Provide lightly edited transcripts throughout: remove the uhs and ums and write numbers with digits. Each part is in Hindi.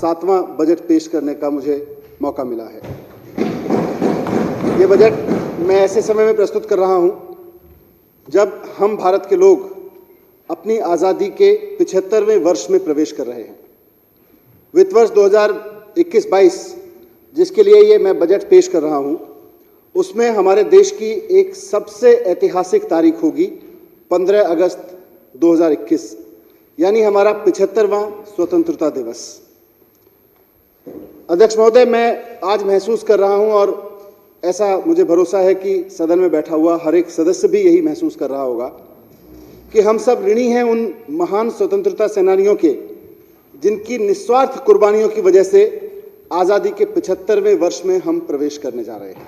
7वां बजट पेश करने का मुझे मौका मिला है। ये बजट मैं ऐसे समय में प्रस्तुत कर रहा हूं जब हम भारत के लोग अपनी आज़ादी के 75वें वर्ष में प्रवेश कर रहे हैं। वित्त वर्ष 2021-22 जिसके लिए ये मैं बजट पेश कर रहा हूं, उसमें हमारे देश की एक सबसे ऐतिहासिक तारीख होगी 15 अगस्त 2021, यानी हमारा 75वां स्वतंत्रता दिवस। अध्यक्ष महोदय, मैं आज महसूस कर रहा हूं और ऐसा मुझे भरोसा है कि सदन में बैठा हुआ हर एक सदस्य भी यही महसूस कर रहा होगा कि हम सब ऋणी हैं उन महान स्वतंत्रता सेनानियों के जिनकी निस्वार्थ कुर्बानियों की वजह से आज़ादी के 75वें वर्ष में हम प्रवेश करने जा रहे हैं।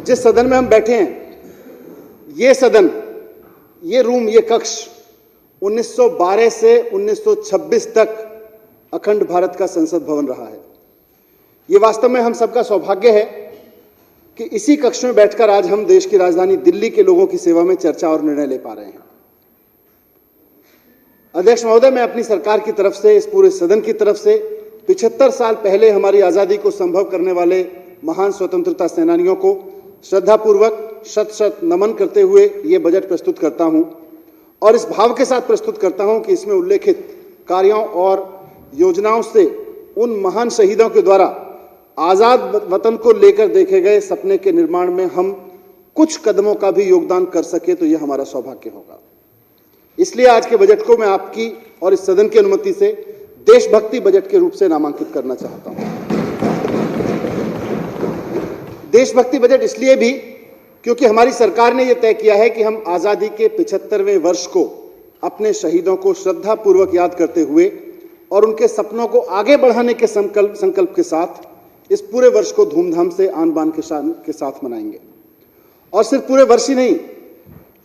जिस सदन में हम बैठे हैं, ये सदन, ये रूम, ये कक्ष 1912 से 1926 तक अखंड भारत का संसद भवन रहा है। ये वास्तव में हम सबका सौभाग्य है कि इसी कक्ष में बैठकर आज हम देश की राजधानी दिल्ली के लोगों की सेवा में चर्चा और निर्णय ले पा रहे हैं। अध्यक्ष महोदय, मैं अपनी सरकार की तरफ से, इस पूरे सदन की तरफ से 75 साल पहले हमारी आज़ादी को संभव करने वाले महान स्वतंत्रता सेनानियों को श्रद्धापूर्वक शत शत नमन करते हुए ये बजट प्रस्तुत करता हूं और इस भाव के साथ प्रस्तुत करता हूं कि इसमें उल्लेखित कार्यों और योजनाओं से उन महान शहीदों के द्वारा आज़ाद वतन को लेकर देखे गए सपने के निर्माण में हम कुछ कदमों का भी योगदान कर सके तो यह हमारा सौभाग्य होगा। इसलिए आज के बजट को मैं आपकी और इस सदन की अनुमति से देशभक्ति बजट के रूप से नामांकित करना चाहता हूं। देशभक्ति बजट इसलिए भी क्योंकि हमारी सरकार ने यह तय किया है कि हम आज़ादी के 75वें वर्ष को अपने शहीदों को श्रद्धापूर्वक याद करते हुए और उनके सपनों को आगे बढ़ाने के संकल्प के साथ इस पूरे वर्ष को धूमधाम से आन बान के साथ मनाएंगे। और सिर्फ पूरे वर्ष ही नहीं,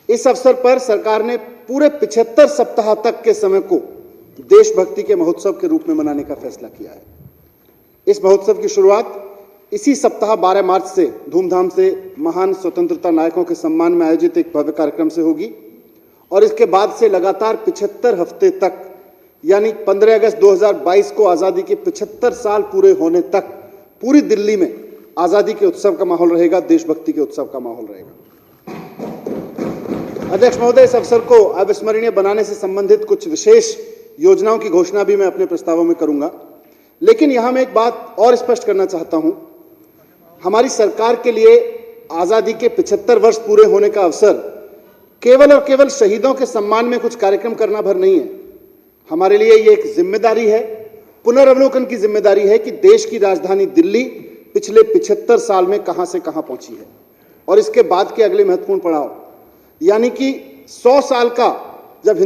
इस अवसर पर सरकार ने पूरे 75 सप्ताह तक के समय को देशभक्ति के महोत्सव के रूप में मनाने का फैसला किया है। इस महोत्सव की शुरुआत इसी सप्ताह 12 मार्च से धूमधाम से महान स्वतंत्रता नायकों के सम्मान में आयोजित एक भव्य कार्यक्रम से होगी और इसके बाद से लगातार 75 हफ्ते तक, यानी 15 अगस्त 2022 को आज़ादी के 75 साल पूरे होने तक पूरी दिल्ली में आज़ादी के उत्सव का माहौल रहेगा, देशभक्ति के उत्सव का माहौल रहेगा। अध्यक्ष महोदय, इस अवसर को अविस्मरणीय बनाने से संबंधित कुछ विशेष योजनाओं की घोषणा भी मैं अपने प्रस्तावों में करूंगा, लेकिन यहां मैं एक बात और स्पष्ट करना चाहता हूं। हमारी सरकार के लिए आज़ादी के 75 वर्ष पूरे होने का अवसर केवल और केवल शहीदों के सम्मान में कुछ कार्यक्रम करना भर नहीं है। हमारे लिए ये एक जिम्मेदारी है, पुनर्अवलोकन की जिम्मेदारी है कि देश की राजधानी दिल्ली पिछले 75 साल में कहां से कहां पहुंची है और इसके बाद के अगले महत्वपूर्ण पड़ाव, यानी कि 100 साल का, जब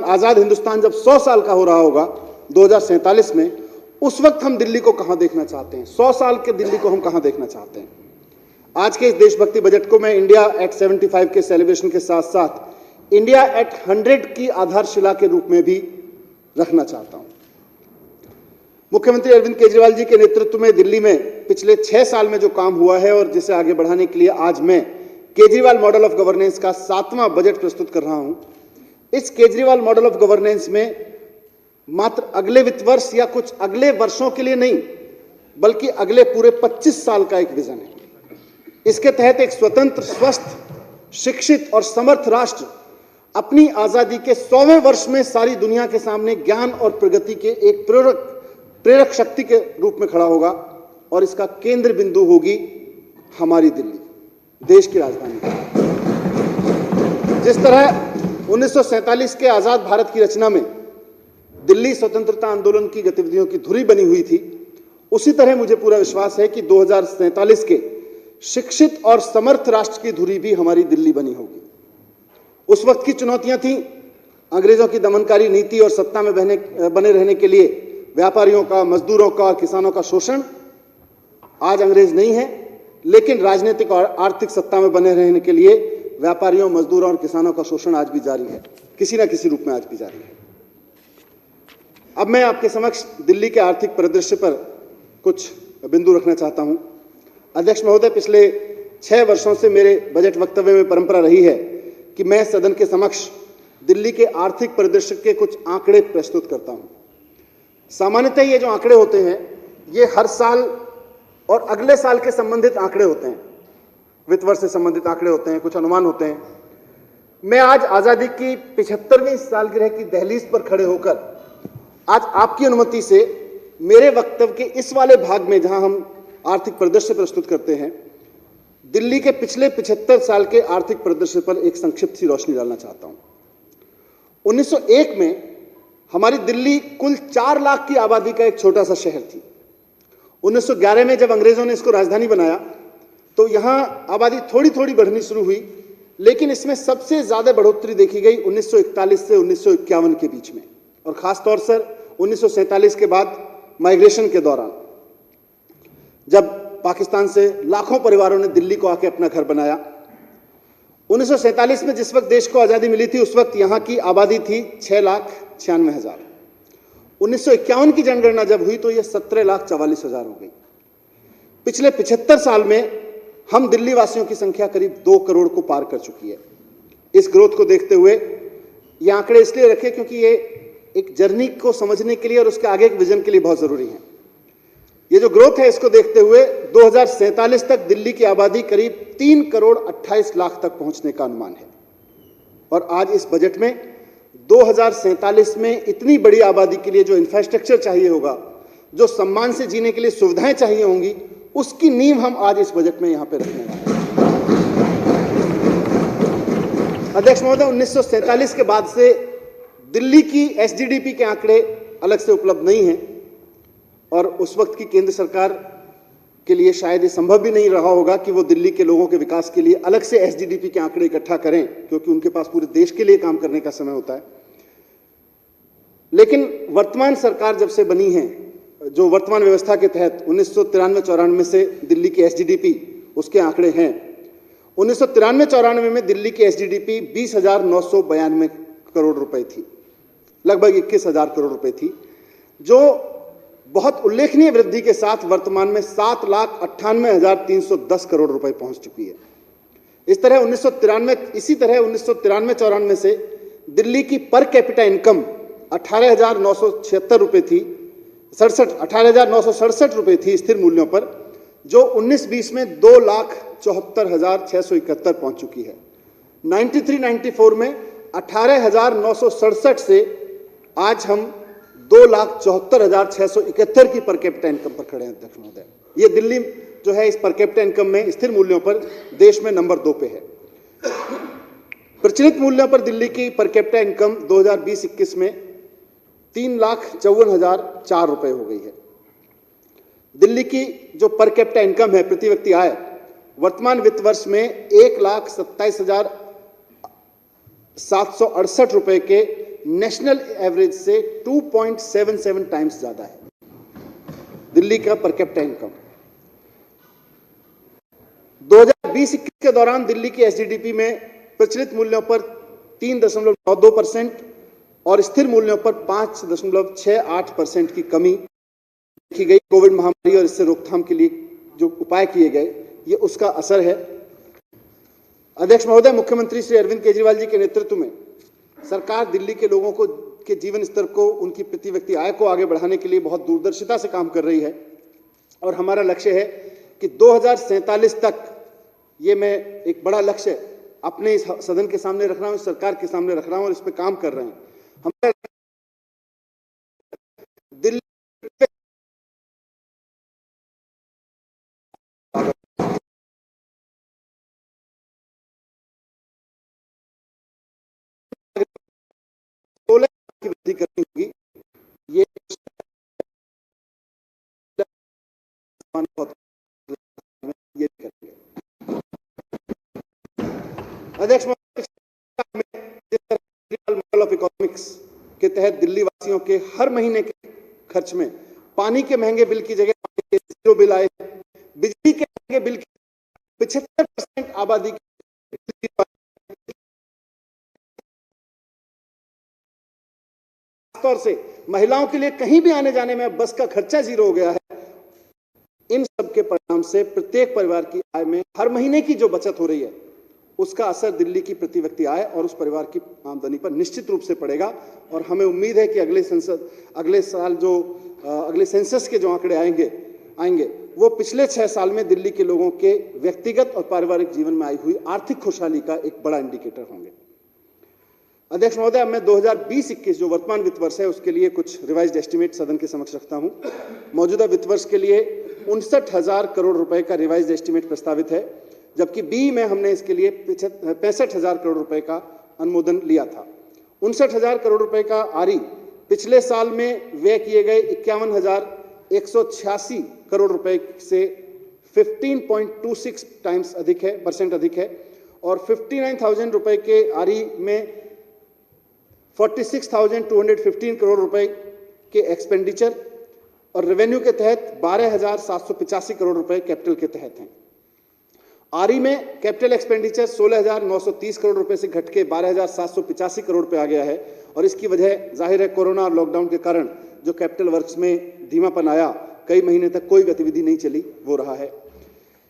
आज़ाद हिंदुस्तान जब 100 साल का हो रहा होगा 2047 में, उस वक्त हम दिल्ली को कहां देखना चाहते हैं, 100 साल के दिल्ली को हम कहां देखना चाहते हैं। आज के इस देशभक्ति बजट को मैं इंडिया एट 75 के सेलिब्रेशन के साथ साथ इंडिया एट 100 की आधारशिला के रूप में भी रखना चाहता हूं। मुख्यमंत्री अरविंद केजरीवाल जी के नेतृत्व में दिल्ली में पिछले 6 साल में जो काम हुआ है और जिसे आगे बढ़ाने के लिए आज मैं केजरीवाल मॉडल ऑफ गवर्नेंस का 7वां बजट प्रस्तुत कर रहा हूं। इस केजरीवाल मॉडल ऑफ गवर्नेंस में मात्र अगले वित्त वर्ष या कुछ अगले वर्षों के लिए नहीं, बल्कि अगले पूरे 25 साल का एक विजन है। इसके तहत एक स्वतंत्र, स्वस्थ, शिक्षित और समर्थ राष्ट्र अपनी आज़ादी के 100वें वर्ष में सारी दुनिया के सामने ज्ञान और प्रगति के एक प्रेरक शक्ति के रूप में खड़ा होगा और इसका केंद्र बिंदु होगी हमारी दिल्ली, देश की राजधानी। जिस तरह 1947 के आज़ाद भारत की रचना में दिल्ली स्वतंत्रता आंदोलन की गतिविधियों की धुरी बनी हुई थी, उसी तरह मुझे पूरा विश्वास है कि 2047 के शिक्षित और समर्थ राष्ट्र की धुरी भी हमारी दिल्ली बनी होगी। उस वक्त की चुनौतियां थीं अंग्रेजों की दमनकारी नीति और सत्ता में बने रहने के लिए व्यापारियों का, मजदूरों का और किसानों का शोषण। आज अंग्रेज नहीं है, लेकिन राजनीतिक और आर्थिक सत्ता में बने रहने के लिए व्यापारियों, मजदूरों और किसानों का शोषण आज भी जारी है, किसी न किसी रूप में आज भी जारी है। अब मैं आपके समक्ष दिल्ली के आर्थिक परिदृश्य पर कुछ बिंदु रखना चाहता हूं। अध्यक्ष महोदय, पिछले 6 वर्षों से मेरे बजट वक्तव्य में परंपरा रही है कि मैं सदन के समक्ष दिल्ली के आर्थिक परिदृश्य के कुछ आंकड़े प्रस्तुत करता हूं। सामान्यतः ये जो आंकड़े होते हैं ये हर साल और अगले साल के संबंधित आंकड़े होते हैं, वित्त वर्ष से संबंधित आंकड़े होते हैं, कुछ अनुमान होते हैं। मैं आज आजादी की 75वीं सालगिरह की दहलीज पर खड़े होकर आज आपकी अनुमति से मेरे वक्तव्य के इस वाले भाग में, जहां हम आर्थिक परिदृश्य प्रस्तुत करते हैं, दिल्ली के पिछले 75 साल के आर्थिक परिदृश्य पर एक संक्षिप्त सी रोशनी डालना चाहता हूं। 1901 में हमारी दिल्ली कुल 4 लाख की आबादी का एक छोटा सा शहर थी। 1911 में जब अंग्रेजों ने इसको राजधानी बनाया तो यहां आबादी थोड़ी थोड़ी बढ़नी शुरू हुई, लेकिन इसमें सबसे ज्यादा बढ़ोतरी देखी गई 1941 से 1951 के बीच में, और खासतौर से 1947 के बाद माइग्रेशन के दौरान, जब पाकिस्तान से लाखों परिवारों ने दिल्ली को आके अपना घर बनाया। 1947 में जिस वक्त देश को आजादी मिली थी उस वक्त यहां की आबादी थी 6,96,000। 1951 की जनगणना जब हुई तो यह 17,44,000 हो गई। पिछले 75 साल में हम दिल्ली वासियों की संख्या करीब 2 करोड़ को पार कर चुकी है। इस ग्रोथ को देखते हुए ये आंकड़े इसलिए रखे क्योंकि ये एक जर्नी को समझने के लिए और उसके आगे एक विजन के लिए बहुत जरूरी है। ये जो ग्रोथ है इसको देखते हुए 2047 तक दिल्ली की आबादी करीब 3 करोड़ 28 लाख तक पहुंचने का अनुमान है। और आज इस बजट में 2047 में इतनी बड़ी आबादी के लिए जो इंफ्रास्ट्रक्चर चाहिए होगा, जो सम्मान से जीने के लिए सुविधाएं चाहिए होंगी, उसकी नींव हम आज इस बजट में यहां पे रखने वाले हैं। अध्यक्ष महोदय, 1947 के बाद से दिल्ली की एसजीडीपी के आंकड़े अलग से उपलब्ध नहीं हैं, और उस वक्त की केंद्र सरकार के लिए शायद ये संभव भी नहीं रहा होगा कि वो दिल्ली के लोगों के विकास के लिए अलग से एसजीडीपी के आंकड़े इकट्ठा करें, क्योंकि उनके पास पूरे देश के लिए काम करने का समय होता है। लेकिन वर्तमान सरकार जब से बनी है, जो वर्तमान व्यवस्था के तहत 1993-94 से दिल्ली की एसजीडीपी उसके आंकड़े हैं। 1993-94 में दिल्ली की एसजीडीपी 20,992 करोड़ रुपए थी, लगभग 21,000 करोड़ रुपए थी, जो बहुत उल्लेखनीय वृद्धि के साथ वर्तमान में 7,98,310 करोड़ रुपए पहुंच चुकी है। इसी तरह 1993-94 से दिल्ली की पर कैपिटा इनकम 18,976 रुपए थी, 18,967 रुपए थी स्थिर मूल्यों पर, जो 19-20 में 2,74,671 पहुंच चुकी है। 93-94 में 18,967 से आज हम 2,74,671 की पर कैपिटा इनकम पर खड़े हैं। अध्यक्ष महोदय, ये दिल्ली जो है इस पर कैपिटा इनकम में स्थिर मूल्यों पर देश में नंबर 2 पे है। प्रचलित मूल्यों पर दिल्ली की पर कैपिटा इनकम 2020-21 में 3,54,004 रुपए हो गई है। दिल्ली की जो पर कैपिटा इनकम है, प्रति व्यक्ति आय, वर्तमान वित्त वर्ष में 1,27,768 रुपए के नेशनल एवरेज से 2.77 टाइम्स ज्यादा है दिल्ली का पर कैपिटा इनकम। 2020-21 के दौरान दिल्ली की एसजीडीपी में प्रचलित मूल्यों पर 3.92% और स्थिर मूल्यों पर 5.68% की कमी देखी गई। कोविड महामारी और इससे रोकथाम के लिए जो उपाय किए गए, ये उसका असर है। अध्यक्ष महोदय, मुख्यमंत्री श्री अरविंद केजरीवाल जी के नेतृत्व में सरकार दिल्ली के लोगों को के जीवन स्तर को, उनकी प्रति व्यक्ति आय को आगे बढ़ाने के लिए बहुत दूरदर्शिता से काम कर रही है, और हमारा लक्ष्य है कि 2047 तक, ये मैं एक बड़ा लक्ष्य अपने इस सदन के सामने रख रहा हूं, सरकार के सामने रख रहा हूं, और इस पे काम कर रहे हैं। हमारा दिल्ली की वृद्धि करनी होगी। ये ये करेंगे। अध्यक्ष मॉडल ऑफ इकोनॉमिक्स के तहत दिल्ली वासियों के हर महीने के खर्च में पानी के महंगे बिल की जगह जीरो बिल आए, बिजली के महंगे बिल की 75% आबादी तौर से महिलाओं के लिए कहीं भी आने जाने में बस का खर्चा जीरो हो गया है। इन सब के परिणाम से प्रत्येक परिवार की आय में हर महीने की जो बचत हो रही है उसका असर दिल्ली की प्रति व्यक्ति आय और उस परिवार की आमदनी पर निश्चित रूप से पड़ेगा। और हमें उम्मीद है कि अगले सेंसस के जो आंकड़े आएंगे वो पिछले 6 साल में दिल्ली के लोगों के व्यक्तिगत और पारिवारिक जीवन में आई हुई आर्थिक खुशहाली का एक बड़ा इंडिकेटर होंगे। अध्यक्ष महोदय, मैं 2020-21 जो वर्तमान वित्त वर्ष है उसके लिए कुछ रिवाइज्ड एस्टिमेट सदन के समक्ष रखता हूं। मौजूदा वित्त वर्ष के लिए 59,000 करोड़ रुपए का रिवाइज्ड एस्टिमेट प्रस्तावित है, जबकि बी में हमने इसके लिए 65,000 करोड़ रुपए का अनुमोदन लिया था। 59,000 करोड़ रुपए का आरई पिछले साल में व्यय किए गए 51,186 करोड़ रुपए से 15.26 टाइम्स परसेंट अधिक है और 59,000 रुपए के आरई में 46,215 करोड़ रुपए के एक्सपेंडिचर और रेवेन्यू के तहत 12,785 करोड़ रुपए कैपिटल के तहत हैं। आरई में कैपिटल एक्सपेंडिचर 16,930 करोड़ रुपए से घट के 12,785 करोड़ पे आ गया है और इसकी वजह जाहिर है कोरोना और लॉकडाउन के कारण जो कैपिटल वर्क्स में धीमापन आया, कई महीने तक कोई गतिविधि नहीं चली, वो रहा है।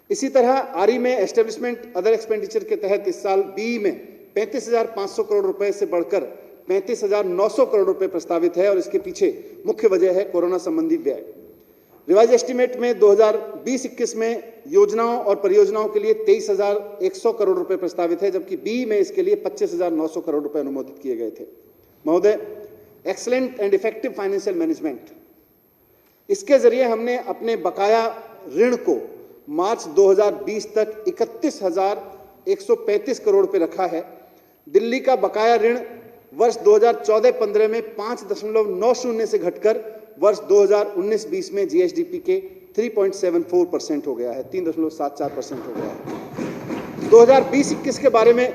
इसी तरह आरई में एस्टेब्लिशमेंट अदर एक्सपेंडिचर के तहत इस साल बी में 35,500 करोड़ रुपए से बढ़कर 35,900 करोड़ रुपए प्रस्तावित है और इसके पीछे मुख्य वजह है कोरोना संबंधी व्यय। रिवाइज एस्टिमेट में 2020-21 में योजनाओं और परियोजनाओं के लिए 23,100 करोड़ रुपए प्रस्तावित है, जबकि बी में इसके लिए 25,900 करोड़ रुपए अनुमोदित किए गए थे। महोदय, excellent and effective financial management, इसके जरिए हमने अपने बकाया ऋण को मार्च 2020 तक 31,135 करोड़ पे रखा है। दिल्ली का बकाया ऋण वर्ष 2014-15 में 5.90 से घटकर वर्ष 2019-20 में जीएसडीपी के 3.74% हो गया है, 3.74% हो गया है। 2020-21 के बारे में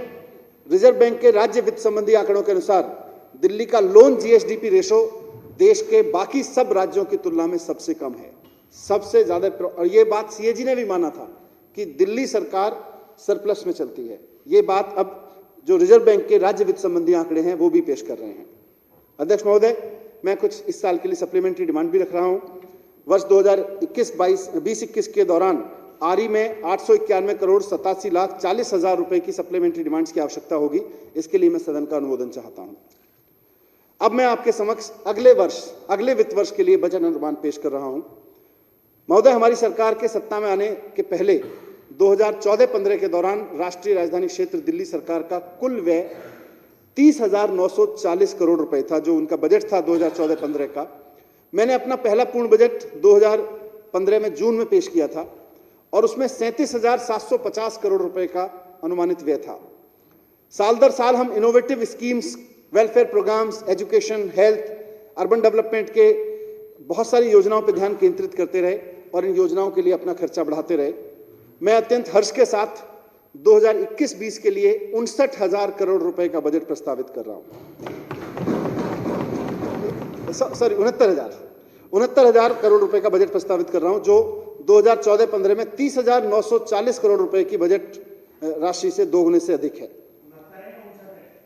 रिजर्व बैंक के राज्य वित्त संबंधी आंकड़ों के अनुसार दिल्ली का लोन जीएसडीपी रेशो देश के बाकी सब राज्यों की तुलना में सबसे कम है, सबसे ज्यादा। और ये बात सीएजी ने भी माना था कि दिल्ली सरकार सरप्लस में चलती है। ये बात अब जो रिजर्व बैंक के राज्य वित्त संबंधी आंकड़े हैं वो भी पेश कर रहे हैं। अध्यक्ष महोदय, मैं कुछ इस साल के लिए सप्लीमेंट्री डिमांड भी रख रहा हूं। वर्ष 2020-21 के दौरान आरई में 891 करोड़ 87,40,000 रुपए की सप्लीमेंट्री डिमांड्स की आवश्यकता होगी। इसके लिए मैं सदन का अनुमोदन चाहता हूं। अब मैं आपके समक्ष अगले वित्त वर्ष के लिए बजट अनुमान पेश कर रहा हूं। महोदय, हमारी सरकार के सत्ता में आने के पहले 2014-15 के दौरान राष्ट्रीय राजधानी क्षेत्र दिल्ली सरकार का कुल व्यय 30,940 करोड़ रुपए था, जो उनका बजट था 2014-15 का। मैंने अपना पहला पूर्ण बजट 2015 में जून में पेश किया था और उसमें 37,750 करोड़ रुपए का अनुमानित व्यय था। साल दर साल हम innovative schemes, welfare programmes, education, health, urban development के बहुत सारी योजनाओं पर ध्यान केंद्रित करते रहे और इन योजनाओं के लिए अपना खर्चा बढ़ाते रहे। मैं अत्यंत हर्ष के साथ 2021-20 के लिए 59,000 करोड़ रुपए का बजट प्रस्तावित कर रहा हूं। सॉरी 69,000 करोड़ रुपए का बजट प्रस्तावित कर रहा हूं, जो 2014-15 में 30,940 करोड़ रुपए की बजट राशि से दोगुने से अधिक है।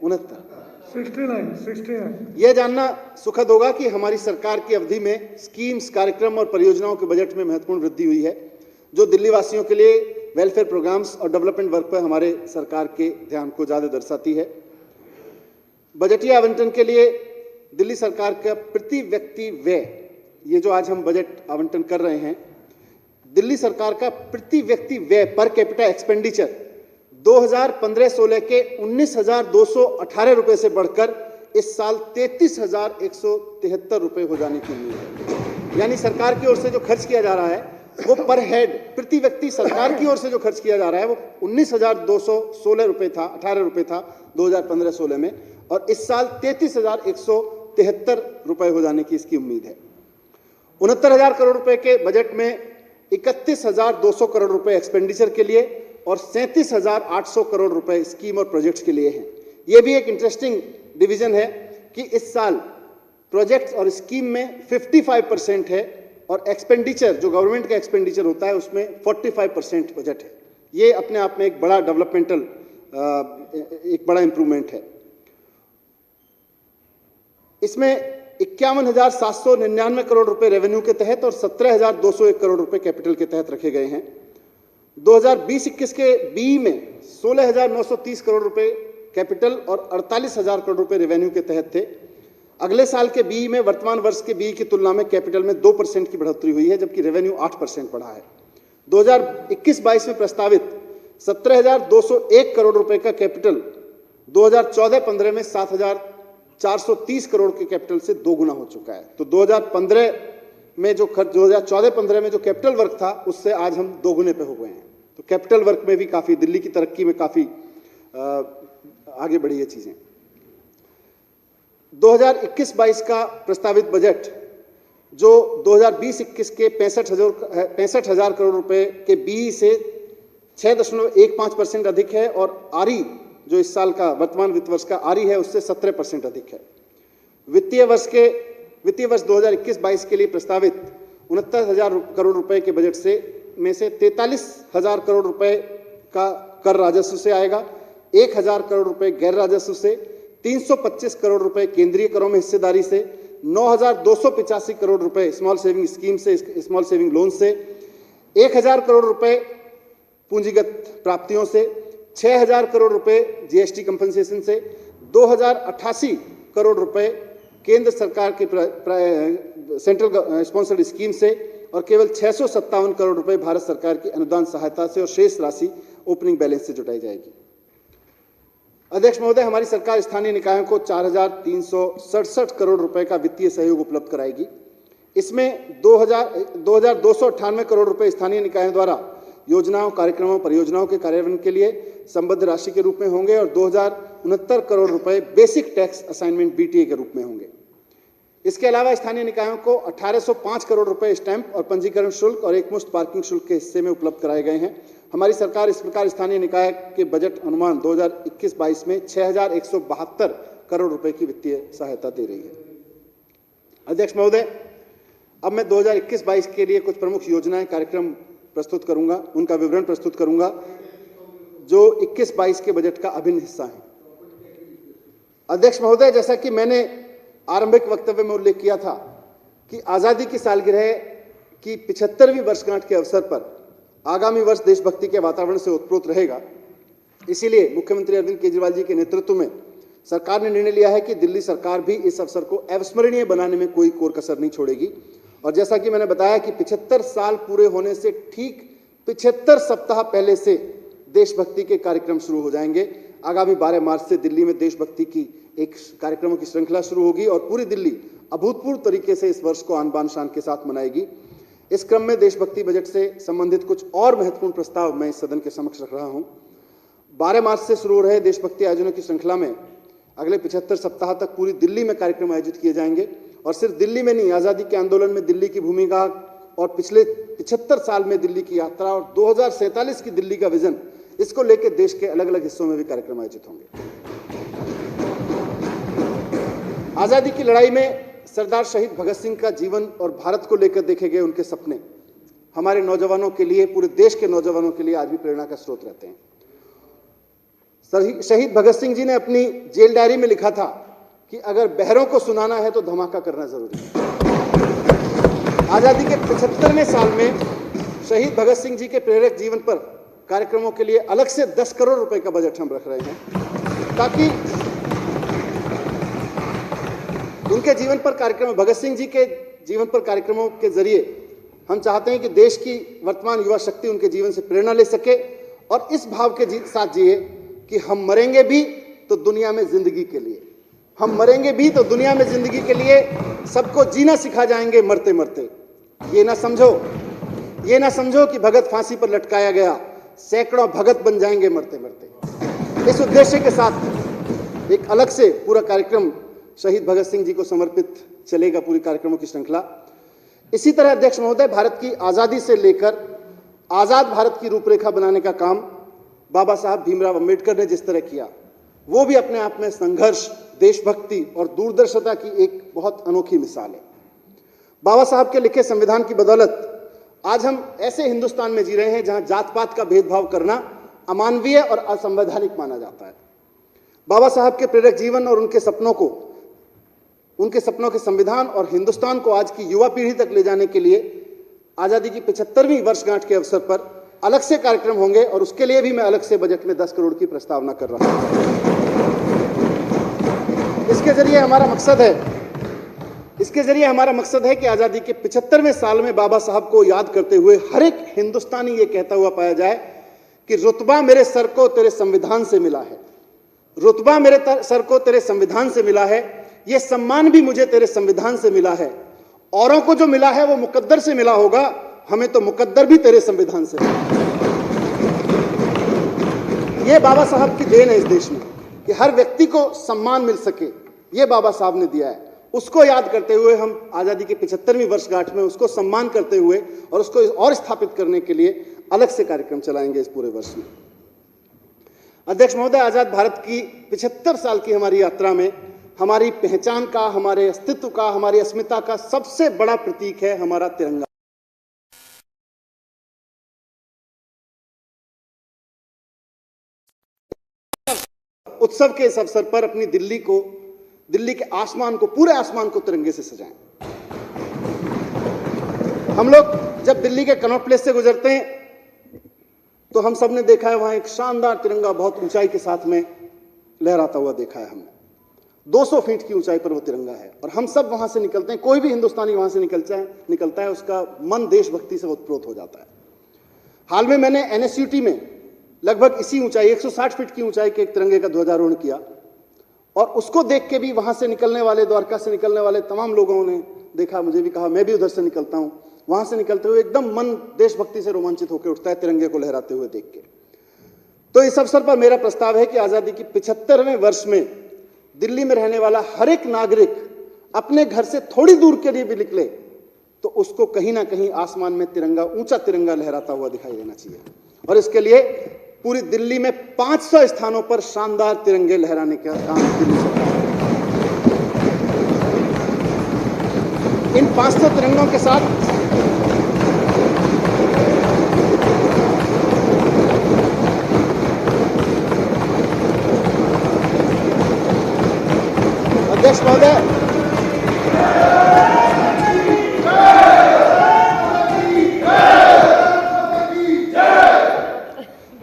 69। यह जानना सुखद होगा कि हमारी सरकार की अवधि में स्कीम्स, कार्यक्रम और परियोजनाओं के बजट में महत्वपूर्ण वृद्धि हुई है, जो दिल्ली वासियों के लिए वेलफेयर प्रोग्राम्स और डेवलपमेंट वर्क पर हमारे सरकार के ध्यान को ज्यादा दर्शाती है। बजटीय आवंटन के लिए दिल्ली सरकार का प्रति व्यक्ति व्यय, ये जो आज हम बजट आवंटन कर रहे हैं, दिल्ली सरकार का प्रति व्यक्ति व्यय पर कैपिटा एक्सपेंडिचर 2015-16 के 19,218 रुपए से बढ़कर इस साल 33,173 रुपए हो जाने की उम्मीद है। यानी सरकार की ओर से जो खर्च किया जा रहा है वो पर हेड, प्रति व्यक्ति सरकार की ओर से जो खर्च किया जा रहा है वो 19,216 रुपए था, 18 रुपए था 2015-16 में, और इस साल 33,173 रुपए हो जाने की इसकी उम्मीद है। 69,000 करोड़ रुपए के बजट में 31,200 करोड़ रुपए एक्सपेंडिचर के लिए और 37,800 करोड़ रुपए स्कीम और प्रोजेक्ट्स के लिए हैं। यह भी एक इंटरेस्टिंग डिवीजन है कि इस साल प्रोजेक्ट्स और स्कीम में 55% है और एक्सपेंडिचर, जो गवर्नमेंट का एक्सपेंडिचर होता है, उसमें 45% बजट है। ये अपने आप में एक बड़ा डेवलपमेंटल, एक बड़ा इंप्रूवमेंट है। इसमें 51,799 करोड़ रुपए रेवेन्यू के तहत और 17,201 करोड़ रुपए कैपिटल के तहत रखे गए हैं। 2020-21 के बीई में 16,930 करोड़ रुपए कैपिटल और 48,000 करोड़ रुपए रेवेन्यू के तहत थे। अगले साल के बीई में वर्तमान वर्ष के बीई की तुलना में कैपिटल में 2% की बढ़ोतरी हुई है, जबकि रेवेन्यू 8% बढ़ा है। 2021-22 में प्रस्तावित 17,201 करोड़ रुपए का कैपिटल 2014-15 में 7,430 करोड़ के कैपिटल से दोगुना हो चुका है। तो 2014-15 में जो कैपिटल वर्क था, उससे आज हम दोगुने पे हो गए हैं। तो कैपिटल वर्क में भी काफी, दिल्ली की तरक्की में काफी आगे बढ़ी है चीजें। 2021-22 का प्रस्तावित बजट जो 2020-21 के 65,000 करोड़ रुपए के बीई से 6.15% अधिक है, और आरई जो इस साल का वर्तमान वित्त वर्ष का आरई है, उससे 17% अधिक है। वित्तीय वर्ष 2021-22 के लिए प्रस्तावित 69,000 करोड़ रुपए के बजट में से 43,000 करोड़ रुपए का कर राजस्व से आएगा, 1,000 करोड़ रुपए गैर राजस्व से, 325 करोड़ रुपए केंद्रीय करों में हिस्सेदारी से, 9,285 करोड़ रुपए स्मॉल सेविंग स्कीम से, स्मॉल सेविंग लोन से, 1,000 करोड़ रुपए पूंजीगत प्राप्तियों से, 6,000 करोड़ रुपए जीएसटी कंपनसेशन से, 2,088 करोड़ रुपए केंद्र सरकार के सेंट्रल स्पॉन्सर्ड स्कीम से, और केवल 657 करोड़ रुपए भारत सरकार की अनुदान सहायता से, और शेष राशि ओपनिंग बैलेंस से जुटाई जाएगी। अध्यक्ष महोदय, हमारी सरकार स्थानीय निकायों को 4,367 करोड़ रुपए का वित्तीय सहयोग उपलब्ध कराएगी। इसमें 2,298 करोड़ रुपए स्थानीय निकायों द्वारा योजनाओं, कार्यक्रमों, परियोजनाओं के कार्यान्वयन के लिए संबद्ध राशि के रूप में होंगे, और 2,069 करोड़ रुपए बेसिक टैक्स असाइनमेंट बीटीए के रूप में होंगे। इसके अलावा स्थानीय निकायों को 1,805 करोड़ रुपए स्टैंप और पंजीकरण शुल्क और एकमुश्त पार्किंग शुल्क के हिस्से में उपलब्ध कराए गए हैं। हमारी सरकार इस प्रकार स्थानीय निकाय के बजट अनुमान 2021-22 में 6,172 करोड़ रुपए की वित्तीय सहायता दे रही है। अध्यक्ष महोदय, अब मैं 2021-22 के लिए कुछ प्रमुख योजनाएं, कार्यक्रम प्रस्तुत करूंगा, उनका विवरण प्रस्तुत करूंगा जो 21-22 के बजट का अभिन्न हिस्सा है। अध्यक्ष महोदय, जैसा कि मैंने आरंभिक वक्तव्य में उल्लेख किया था कि आजादी की सालगिरह की 75वीं वर्षगांठ के अवसर पर आगामी वर्ष देशभक्ति के वातावरण से ओतप्रोत रहेगा। इसीलिए मुख्यमंत्री अरविंद केजरीवाल जी के नेतृत्व में सरकार ने निर्णय लिया है कि दिल्ली सरकार भी इस अवसर को अविस्मरणीय बनाने में कोई कोर कसर नहीं छोड़ेगी। और जैसा कि मैंने बताया कि 75 साल पूरे होने से ठीक 75 सप्ताह पहले से देशभक्ति के कार्यक्रम शुरू हो जाएंगे। आगामी 12 मार्च से दिल्ली में देशभक्ति की एक कार्यक्रमों की श्रृंखला शुरू होगी, और पूरी दिल्ली अभूतपूर्व तरीके से इस वर्ष को आन बान शान के साथ मनाएगी। इस क्रम में देशभक्ति बजट से संबंधित कुछ और महत्वपूर्ण प्रस्ताव मैं इस सदन के समक्ष रख रहा हूं। 12 मार्च से शुरू हो रहे देशभक्ति आयोजनों की श्रृंखला में अगले 75 सप्ताह तक पूरी दिल्ली में कार्यक्रम आयोजित किए जाएंगे, और सिर्फ दिल्ली में नहीं, आजादी के आंदोलन में दिल्ली की भूमिका और पिछले 75 साल में दिल्ली की यात्रा और 2047 की दिल्ली का विजन, इसको लेकर देश के अलग अलग हिस्सों में भी कार्यक्रम आयोजित होंगे। आजादी की लड़ाई में सरदार शहीद भगत सिंह का जीवन और भारत को लेकर देखे गए उनके सपने हमारे नौजवानों के लिए, पूरे देश के नौजवानों के लिए आज भी प्रेरणा का स्रोत रहते हैं। शहीद भगत सिंह जी ने अपनी जेल डायरी में लिखा था कि अगर बहरों को सुनाना है तो धमाका करना जरूरी है। आजादी के 75वें साल में शहीद भगत सिंह जी के प्रेरक जीवन पर कार्यक्रमों के लिए अलग से 10 करोड़ रुपए का बजट हम रख रहे हैं, ताकि उनके जीवन पर कार्यक्रम, भगत सिंह जी के जीवन पर कार्यक्रमों के जरिए हम चाहते हैं कि देश की वर्तमान युवा शक्ति उनके जीवन से प्रेरणा ले सके और इस भाव के साथ जिए कि हम मरेंगे भी तो दुनिया में जिंदगी के लिए, हम मरेंगे भी तो दुनिया में जिंदगी के लिए सबको जीना सिखा जाएंगे मरते मरते। ये ना समझो कि भगत फांसी पर लटकाया गया, सैकड़ों भगत बन जाएंगे मरते मरते। इस उद्देश्य के साथ एक अलग से पूरा कार्यक्रम शहीद भगत सिंह जी को समर्पित चलेगा, पूरी कार्यक्रमों की श्रृंखला। इसी तरह अध्यक्ष महोदय, भारत की आजादी से लेकर आजाद भारत की रूपरेखा बनाने का काम बाबा साहब भीमराव अंबेडकर ने जिस तरह किया, वो भी अपने आप में संघर्ष, देशभक्ति और दूरदर्शिता की एक बहुत अनोखी मिसाल है। बाबा साहब के लिखे संविधान की बदौलत आज हम ऐसे हिंदुस्तान में जी रहे हैं जहां जात पात का भेदभाव करना अमानवीय और असंवैधानिक माना जाता है। बाबा साहब के प्रेरक जीवन और उनके सपनों के संविधान और हिंदुस्तान को आज की युवा पीढ़ी तक ले जाने के लिए आजादी की 75वीं वर्षगांठ के अवसर पर अलग से कार्यक्रम होंगे और उसके लिए भी मैं अलग से बजट में 10 करोड़ की प्रस्तावना कर रहा हूं। इसके जरिए हमारा मकसद है कि आजादी के 75वें साल में बाबा साहब को याद करते हुए हर एक हिंदुस्तानी ये कहता हुआ पाया जाए कि रुतबा मेरे सर को तेरे संविधान से मिला है, रुतबा मेरे सर को तेरे संविधान से मिला है, ये सम्मान भी मुझे तेरे संविधान से मिला है। औरों को जो मिला है वो मुकद्दर से मिला होगा, हमें तो मुकद्दर भी तेरे संविधान से मिला। ये बाबा साहब की देन है इस देश में कि हर व्यक्ति को सम्मान मिल सके, ये बाबा साहब ने दिया है। उसको याद करते हुए हम आजादी की 75वीं वर्षगांठ में उसको सम्मान करते हुए और उसको और स्थापित करने के लिए अलग से कार्यक्रम चलाएंगे इस पूरे वर्ष में। अध्यक्ष महोदय, आजाद भारत की 75 साल की हमारी यात्रा में हमारी पहचान का, हमारे अस्तित्व का, हमारी अस्मिता का सबसे बड़ा प्रतीक है हमारा तिरंगा। उत्सव के इस अवसर पर अपनी दिल्ली के आसमान को, पूरे आसमान को तिरंगे से सजाएं। हम लोग जब दिल्ली के कनॉट प्लेस से गुजरते हैं तो हम सब ने देखा है वहां एक शानदार तिरंगा बहुत ऊंचाई के साथ में लहराता हुआ देखा है हमने। 200 फीट की ऊंचाई पर वो तिरंगा है और हम सब वहां से निकलते हैं, कोई भी हिंदुस्तानी वहां से निकलता है उसका मन देशभक्ति से ओतप्रोत हो जाता है। हाल में मैंने NSUT में लगभग इसी ऊंचाई 160 फीट की ऊंचाई के एक तिरंगे का ध्वजारोहण किया और उसको देख के भी वहां से निकलने वाले, द्वारका से निकलने वाले तमाम लोगों ने देखा, मुझे भी कहा, मैं भी उधर से निकलता हूं। वहां से निकलते हुए एकदम मन देशभक्ति से रोमांचित होकर उठता है तिरंगे को लहराते हुए देख के। तो इस अवसर पर मेरा प्रस्ताव है कि आजादी की 75वें वर्ष में दिल्ली में रहने वाला हर एक नागरिक अपने घर से थोड़ी दूर के लिए भी निकले तो उसको कहीं ना कहीं आसमान में तिरंगा, ऊंचा तिरंगा लहराता हुआ दिखाई देना चाहिए। और इसके लिए पूरी दिल्ली में 500 स्थानों पर शानदार तिरंगे लहराने का काम दिल्ली सरकार। इन 500 तिरंगों के साथ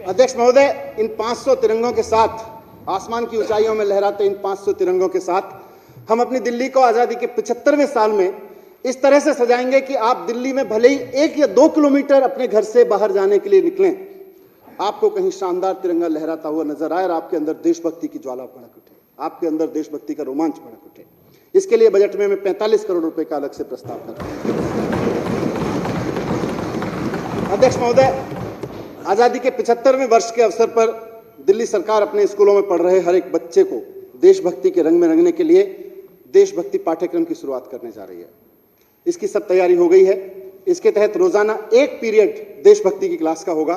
अध्यक्ष महोदय, इन 500 तिरंगों के साथ, आसमान की ऊंचाइयों में लहराते इन 500 तिरंगों के साथ हम अपनी दिल्ली को आजादी के 75वें साल में इस तरह से सजाएंगे कि आप दिल्ली में भले ही 1 या 2 किलोमीटर अपने घर से बाहर जाने के लिए निकलें, आपको कहीं शानदार तिरंगा लहराता हुआ नजर आए और आपके अंदर देशभक्ति की ज्वाला भड़क उठे, आपके अंदर देशभक्ति का रोमांच भड़क उठे। इसके लिए बजट में मैं 45 करोड़ रुपए का अलग से प्रस्ताव कर रहा हूं। अध्यक्ष महोदय, आजादी के 75वें वर्ष के अवसर पर दिल्ली सरकार अपने स्कूलों में पढ़ रहे हर एक बच्चे को देशभक्ति के रंग में रंगने के लिए देशभक्ति पाठ्यक्रम की शुरुआत करने जा रही है। इसकी सब तैयारी हो गई है। इसके तहत रोजाना 1 पीरियड देशभक्ति की क्लास का होगा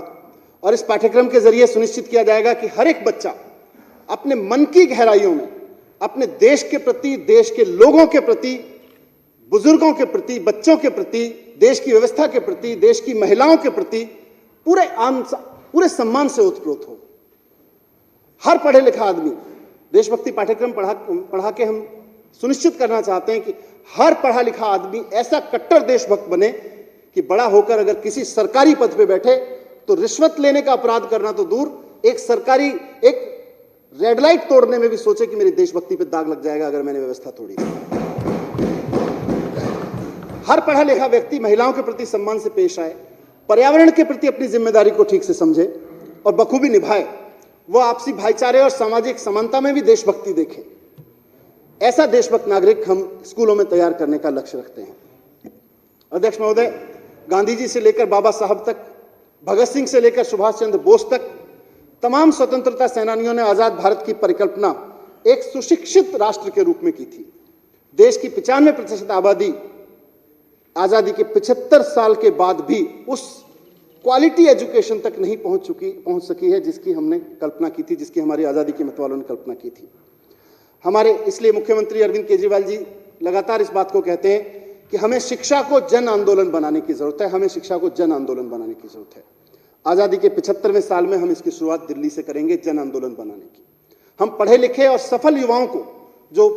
और इस पाठ्यक्रम के जरिए सुनिश्चित किया जाएगा कि हर एक बच्चा अपने मन की गहराइयों में अपने देश के प्रति, देश के लोगों के प्रति, बुजुर्गों के प्रति, बच्चों के प्रति, देश की व्यवस्था के प्रति, देश की महिलाओं के प्रति पूरे सम्मान से ओतप्रोत हो। हर पढ़े लिखा आदमी, देशभक्ति पाठ्यक्रम पढ़ा के हम सुनिश्चित करना चाहते हैं कि हर पढ़ा लिखा आदमी ऐसा कट्टर देशभक्त बने कि बड़ा होकर अगर किसी सरकारी पद पे बैठे तो रिश्वत लेने का अपराध करना तो दूर, एक रेड लाइट तोड़ने में भी सोचे कि मेरी देशभक्ति पे दाग लग जाएगा अगर मैंने व्यवस्था तोड़ी। हर पढ़ा लिखा व्यक्ति महिलाओं के प्रति सम्मान से पेश आए, पर्यावरण के प्रति अपनी जिम्मेदारी को ठीक से समझे और बखूबी निभाए, वो आपसी भाईचारे और सामाजिक समानता में भी देशभक्ति देखे। ऐसा देशभक्त नागरिक हम स्कूलों में तैयार करने का लक्ष्य रखते हैं। अध्यक्ष महोदय, गांधी जी से लेकर बाबा साहब तक, भगत सिंह से लेकर सुभाष चंद्र बोस तक तमाम स्वतंत्रता सेनानियों ने आजाद भारत की परिकल्पना एक सुशिक्षित राष्ट्र के रूप में की थी। देश की 95% आबादी आजादी के 75 साल के बाद भी उस क्वालिटी एजुकेशन तक नहीं पहुंच सकी है जिसकी हमने कल्पना की थी, जिसकी हमारी आजादी के मत वालों ने कल्पना की थी। इसलिए मुख्यमंत्री अरविंद केजरीवाल जी लगातार इस बात को कहते हैं कि हमें शिक्षा को जन आंदोलन बनाने की जरूरत है, हमें शिक्षा को जन आंदोलन बनाने की जरूरत है। आजादी के 75वें साल में हम इसकी शुरुआत दिल्ली से करेंगे, जन आंदोलन बनाने की। हम पढ़े लिखे और सफल युवाओं को, जो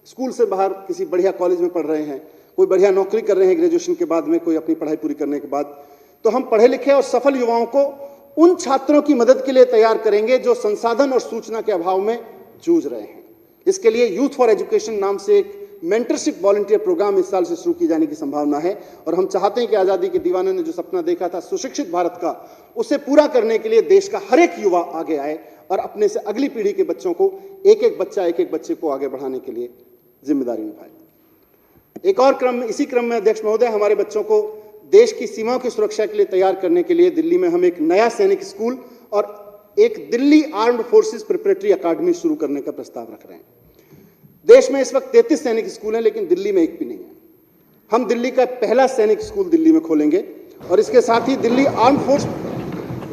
स्कूल से बाहर किसी बढ़िया कॉलेज में पढ़ रहे हैं, कोई बढ़िया नौकरी कर रहे हैं ग्रेजुएशन के बाद में, कोई अपनी पढ़ाई पूरी करने के बाद, तो हम पढ़े लिखे और सफल युवाओं को उन छात्रों की मदद के लिए तैयार करेंगे जो संसाधन और सूचना के अभाव में जूझ रहे हैं। इसके लिए यूथ फॉर एजुकेशन नाम से एक मेंटरशिप वॉलंटियर प्रोग्राम इस साल से शुरू की जाने की संभावना है और हम चाहते हैं कि आजादी के दीवानों ने जो सपना देखा था सुशिक्षित भारत का, उसे पूरा करने के लिए देश का हर एक युवा आगे आए और अपने से अगली पीढ़ी के बच्चों को एक एक बच्चे को आगे बढ़ाने के लिए जिम्मेदारी निभाए। एक और क्रम, इसी क्रम में अध्यक्ष महोदय, हमारे बच्चों को देश की सीमाओं की सुरक्षा के लिए तैयार करने के लिए दिल्ली में हम एक नया सैनिक स्कूल और एक दिल्ली आर्म्ड फोर्सेस प्रिपरेटरी अकादमी शुरू करने का प्रस्ताव रख रहे हैं। देश में इस वक्त 33 सैनिक स्कूल हैं, लेकिन दिल्ली में एक भी नहीं है। हम दिल्ली का पहला सैनिक स्कूल दिल्ली में खोलेंगे और इसके साथ ही दिल्ली आर्म्ड फोर्स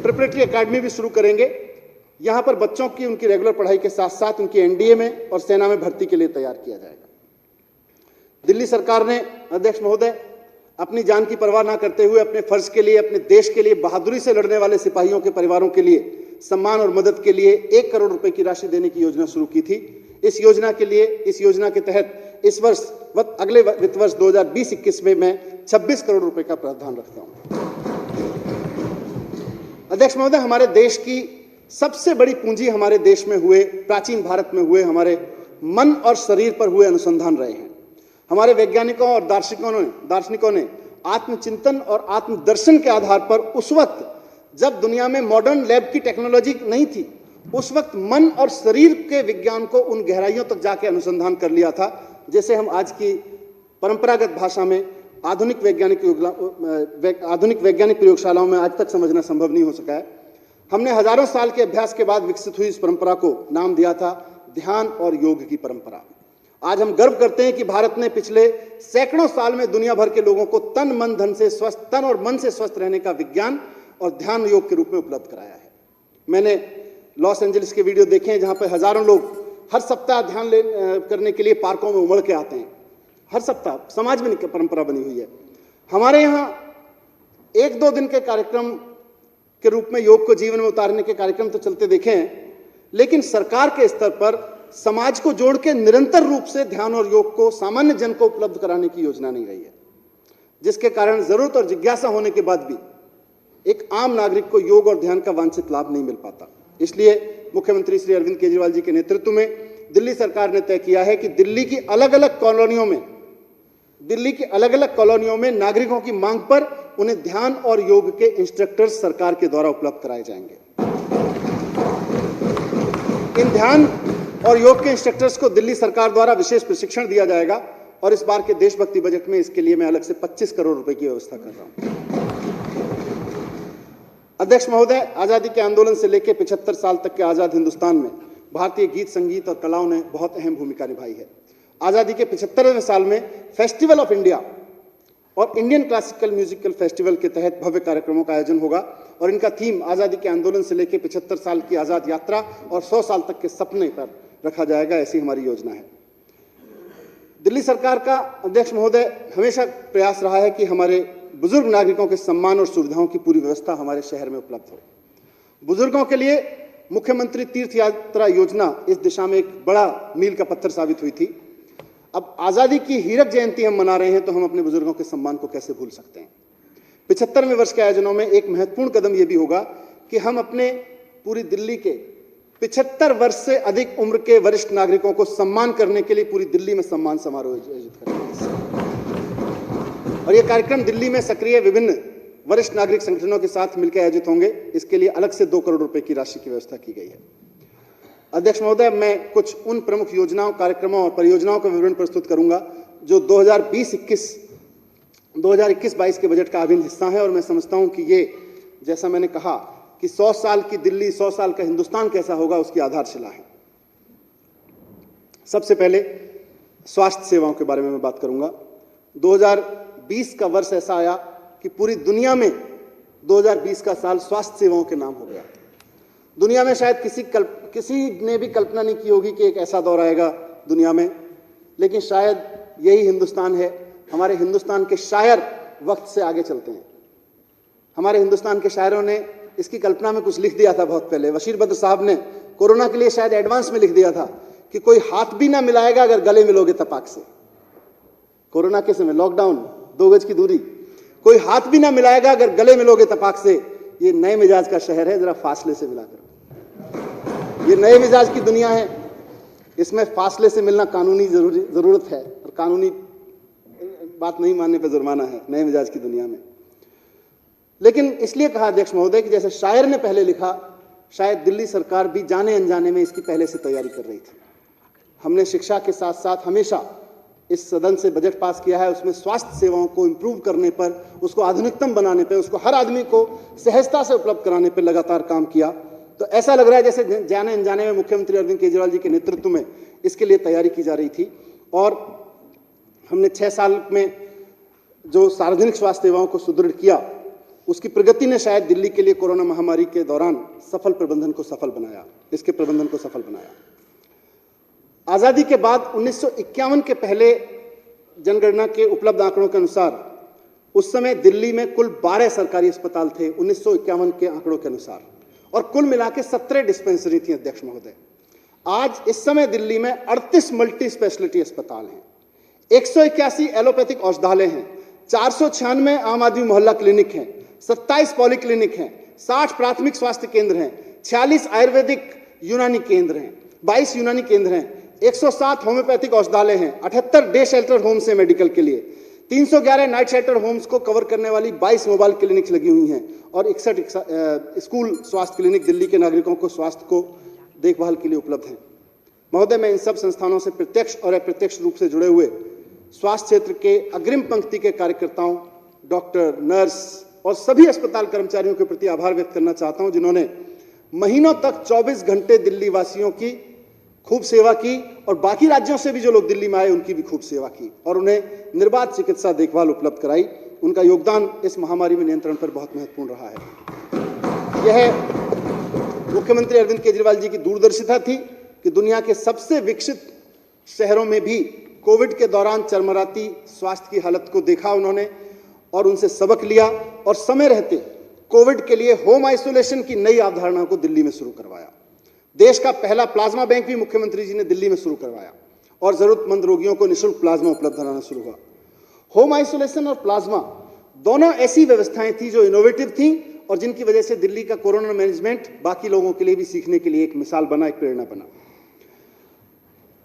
प्रिपरेटरी अकादमी भी शुरू करेंगे। यहां पर बच्चों की उनकी रेगुलर पढ़ाई के साथ साथ उनकी एनडीए में और सेना में भर्ती के लिए तैयार किया जाएगा। दिल्ली सरकार ने अध्यक्ष महोदय अपनी जान की परवाह ना करते हुए अपने फर्ज के लिए, अपने देश के लिए बहादुरी से लड़ने वाले सिपाहियों के परिवारों के लिए सम्मान और मदद के लिए 1 करोड़ रुपए की राशि देने की योजना शुरू की थी। इस योजना के तहत इस वर्ष अगले वित्त वर्ष 2020-21 में मैं 26 करोड़ रुपए का प्रावधान रखता हूं। अध्यक्ष महोदय, हमारे देश की सबसे बड़ी पूंजी हमारे देश में हुए, प्राचीन भारत में हुए हमारे मन और शरीर पर हुए अनुसंधान रहे हैं। हमारे वैज्ञानिकों और दार्शनिकों ने आत्मचिंतन और आत्मदर्शन के आधार पर उस वक्त जब दुनिया में मॉडर्न लैब की टेक्नोलॉजी नहीं थी, उस वक्त मन और शरीर के विज्ञान को उन गहराइयों तक जाके अनुसंधान कर लिया था, जैसे हम आज की परंपरागत भाषा में आधुनिक वैज्ञानिक प्रयोगशालाओं में आज तक समझना संभव नहीं हो सका है। हमने हजारों साल के अभ्यास के बाद विकसित हुई इस परंपरा को नाम दिया था ध्यान और योग की परंपरा। आज हम गर्व करते हैं कि भारत ने पिछले सैकड़ों साल में दुनिया भर के लोगों को तन और मन से स्वस्थ रहने का विज्ञान और ध्यान योग के रूप में उपलब्ध कराया है। मैंने लॉस एंजलिस के वीडियो देखे हैं जहां पर हजारों लोग हर सप्ताह ध्यान करने के लिए पार्कों में उमड़ के आते हैं। हर सप्ताह समाज में परंपरा बनी हुई है। हमारे यहाँ 1-2 दिन के कार्यक्रम के रूप में योग को जीवन में उतारने के कार्यक्रम तो चलते देखे हैं, लेकिन सरकार के स्तर पर समाज को जोड़ के निरंतर रूप से ध्यान और योग को सामान्य जन को उपलब्ध कराने की योजना नहीं रही है, जिसके कारण जरूरत और जिज्ञासा होने के बाद भी एक आम नागरिक को योग और ध्यान का वांछित लाभ नहीं मिल पाता। इसलिए मुख्यमंत्री श्री अरविंद केजरीवाल जी के नेतृत्व में दिल्ली सरकार ने तय किया है कि दिल्ली की अलग अलग कॉलोनियों में नागरिकों की मांग पर उन्हें ध्यान और योग के इंस्ट्रक्टर्स सरकार के द्वारा उपलब्ध कराए जाएंगे। इन ध्यान और योग के इंस्ट्रक्टर्स को दिल्ली सरकार द्वारा विशेष प्रशिक्षण दिया जाएगा और इस बार के देशभक्ति बजट में इसके लिए मैं अलग से 25 करोड़ रुपए की व्यवस्था कर रहा हूं। अध्यक्ष महोदय, आजादी के आंदोलन से लेकर 75 साल तक के आजाद हिंदुस्तान में भारतीय गीत, संगीत और कलाओं ने बहुत अहम भूमिका निभाई है। आजादी के 75वें साल में फेस्टिवल ऑफ इंडिया और इंडियन क्लासिकल म्यूजिकल फेस्टिवल के तहत भव्य कार्यक्रमों का आयोजन होगा और इनका थीम आजादी के आंदोलन से लेकर 75 साल की आजाद यात्रा और 100 साल तक के सपने पर रखा जाएगा। ऐसी हमारी योजना है। दिल्ली सरकार का अध्यक्ष महोदय हमेशा प्रयास रहा है कि हमारे बुजुर्ग नागरिकों के सम्मान और सुविधाओं की पूरी व्यवस्था हमारे शहर में उपलब्ध हो। बुजुर्गों के लिए मुख्यमंत्री तीर्थ यात्रा योजना इस दिशा में एक बड़ा मील का पत्थर साबित हुई थी। अब आजादी की हीरक जयंती हम मना रहे हैं तो हम अपने बुजुर्गों के सम्मान को कैसे भूल सकते हैं। 75वें वर्ष के आयोजनों में एक महत्वपूर्ण कदम यह भी होगा कि हम अपने पूरी दिल्ली के 75 वर्ष से अधिक उम्र के वरिष्ठ नागरिकों को सम्मान करने के लिए पूरी दिल्ली में सम्मान समारोह आयोजित करेंगे और यह कार्यक्रम दिल्ली में सक्रिय विभिन्न वरिष्ठ नागरिक संगठनों के साथ मिलकर आयोजित होंगे। इसके लिए अलग से 2 करोड़ रुपए की राशि की व्यवस्था की गई है। अध्यक्ष महोदय, मैं कुछ उन प्रमुख योजनाओं, कार्यक्रमों और परियोजनाओं का विवरण प्रस्तुत करूंगा जो 2021-22 के बजट का अभिन्न हिस्सा है और मैं समझता हूं कि ये, जैसा मैंने कहा कि 100 साल की दिल्ली, 100 साल का हिंदुस्तान कैसा होगा, उसकी आधारशिला है। सबसे पहले स्वास्थ्य सेवाओं के बारे में मैं बात करूंगा। 2020 का वर्ष ऐसा आया कि पूरी दुनिया में 2020 का साल स्वास्थ्य सेवाओं के नाम हो गया। दुनिया में शायद किसी ने भी कल्पना नहीं की होगी कि एक ऐसा दौर आएगा दुनिया में, लेकिन शायद यही हिंदुस्तान है। हमारे हिंदुस्तान के शायर वक्त से आगे चलते हैं। हमारे हिंदुस्तान के शायरों ने इसकी कल्पना में कुछ लिख दिया था बहुत पहले। बशीर बद्र साहब ने कोरोना के लिए शायद एडवांस में लिख दिया था कि कोई हाथ भी ना मिलाएगा अगर गले मिलोगे तपाक से। कोरोना के समय लॉकडाउन, 2 गज की दूरी, कोई हाथ भी ना मिलाएगा, अगर गले मिलोगे तपाक से। ये नए मिजाज का शहर है, जरा फासले से मिला करो। ये नए मिजाज की दुनिया है, इसमें फासले से मिलना कानूनी जरूरत है, और कानूनी बात नहीं मानने पर जुर्माना है नए मिजाज की दुनिया में। लेकिन इसलिए कहा अध्यक्ष महोदय कि जैसे शायर ने पहले लिखा, शायद दिल्ली सरकार भी जाने अनजाने में इसकी पहले से तैयारी कर रही थी। हमने शिक्षा के साथ साथ हमेशा इस सदन से बजट पास किया है, उसमें स्वास्थ्य सेवाओं को इंप्रूव करने पर, उसको आधुनिकतम बनाने पर, उसको हर आदमी को सहजता से उपलब्ध कराने पर लगातार काम किया। तो ऐसा लग रहा है जैसे जाने अनजाने में मुख्यमंत्री अरविंद केजरीवाल जी के नेतृत्व में इसके लिए तैयारी की जा रही थी। और हमने 6 साल में जो सार्वजनिक स्वास्थ्य सेवाओं को सुदृढ़ किया, उसकी प्रगति ने शायद दिल्ली के लिए कोरोना महामारी के दौरान सफल प्रबंधन को सफल बनाया, इसके प्रबंधन को सफल बनाया। आजादी के बाद 1951 के पहले जनगणना के उपलब्ध आंकड़ों के अनुसार उस समय दिल्ली में कुल 12 सरकारी अस्पताल थे 1951 के आंकड़ों के अनुसार, और कुल मिला के 17 डिस्पेंसरी थी अध्यक्ष महोदय। आज इस समय दिल्ली में 38 मल्टी स्पेशलिटी अस्पताल हैं, 181 एलोपैथिक औषधालय हैं, 496 आम आदमी मोहल्ला क्लिनिक हैं, 27 पॉलीक्लिनिक हैं, 60 प्राथमिक स्वास्थ्य केंद्र हैं, 46 आयुर्वेदिक यूनानी केंद्र हैं, 22 यूनानी केंद्र हैं, 107 होम्योपैथिक औषधालय हैं, 78 डे शेल्टर होम्स हैं मेडिकल के लिए, 311 नाइट शेल्टर होम्स को कवर करने वाली 22 मोबाइल क्लिनिक्स लगी हुई हैं, और 61 स्कूल स्वास्थ्य क्लिनिक दिल्ली के नागरिकों को स्वास्थ्य को देखभाल के लिए उपलब्ध हैं। महोदय, मैं इन सब संस्थानों से प्रत्यक्ष और अप्रत्यक्ष रूप से जुड़े हुए स्वास्थ्य क्षेत्र के अग्रिम पंक्ति के कार्यकर्ताओं, डॉक्टर, नर्स और सभी अस्पताल कर्मचारियों के प्रति आभार व्यक्त करना चाहता हूं, जिन्होंने महीनों तक 24 घंटे दिल्ली वासियों की खूब सेवा की, और बाकी राज्यों से भी जो लोग दिल्ली में आए उनकी भी खूब सेवा की, और उन्हें निर्बाध चिकित्सा देखभाल उपलब्ध कराई। उनका योगदान इस महामारी में नियंत्रण पर बहुत महत्वपूर्ण रहा है। यह मुख्यमंत्री अरविंद केजरीवाल जी की दूरदर्शिता थी कि दुनिया के सबसे विकसित शहरों में भी कोविड के दौरान चरमराती स्वास्थ्य की हालत को देखा उन्होंने, और उनसे सबक लिया, और समय रहते कोविड के लिए होम आइसोलेशन की नई अवधारणा को दिल्ली में शुरू करवाया। देश का पहला प्लाज्मा बैंक भी मुख्यमंत्री जी ने दिल्ली में शुरू करवाया, और जरूरतमंद रोगियों को निःशुल्क प्लाज्मा उपलब्ध कराना शुरू हुआ। होम आइसोलेशन और प्लाज्मा दोनों ऐसी व्यवस्थाएं थी जो इनोवेटिव थी, और जिनकी वजह से दिल्ली का कोरोना मैनेजमेंट बाकी लोगों के लिए भी सीखने के लिए एक मिसाल बना, एक प्रेरणा बना।